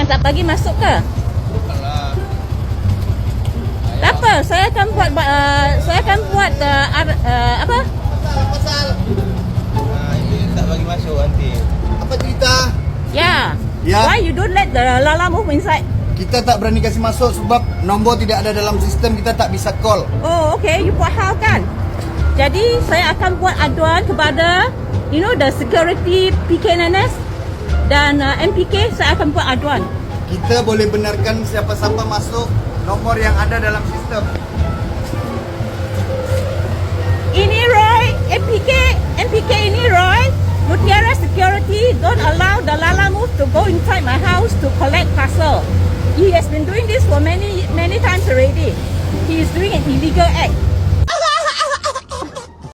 Abang tak bagi masuk ke? Bukanlah. Tak apa, saya akan buat apa? Pasal Ini tak bagi masuk Auntie. apa cerita? Ya. Ya. Why you don't let the Lalamove inside? Kita tak berani kasih masuk sebab nombor tidak ada dalam sistem, kita tak bisa call. Oh, okay. You buat hal kan? Jadi, saya akan buat aduan kepada, the security PKNNS dan MPK, saya akan buat aduan. Kita boleh benarkan siapa-siapa masuk nomor yang ada dalam sistem. Ini Roy, MPK ini Roy. Mutiara Security don't allow the Lalamove to go inside my house to collect parcel. He has been doing this for many times already. He is doing an illegal act.